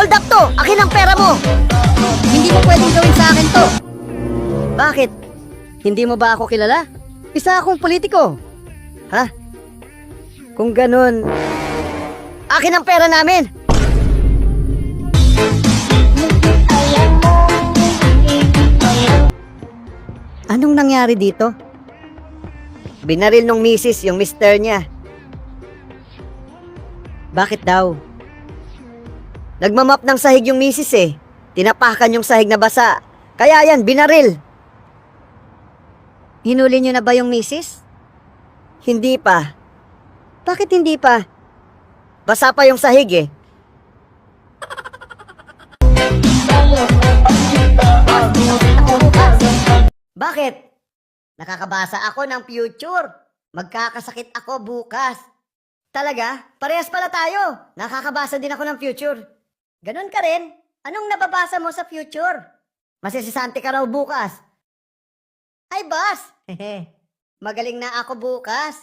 Hold up to! Akin ang pera mo! Hindi mo pwedeng gawin sa akin to! Bakit? Hindi mo ba ako kilala? Isa akong politiko. Ha? Kung ganun, akin ang pera namin! Anong nangyari dito? Binaril nung misis yung mister niya. Bakit daw? Nagmamap ng sahig yung misis eh. Tinapakan yung sahig na basa. Kaya yan, binaril. Hinuli niyo na ba yung misis? Hindi pa. Bakit hindi pa? Basa pa yung sahig eh. Bakit? Nakakabasa ako ng future. Magkakasakit ako bukas. Talaga? Parehas pala tayo. Nakakabasa din ako ng future. Ganon ka rin? Anong nababasa mo sa future? Masisisante ka raw bukas. Ay, boss! Magaling na ako bukas.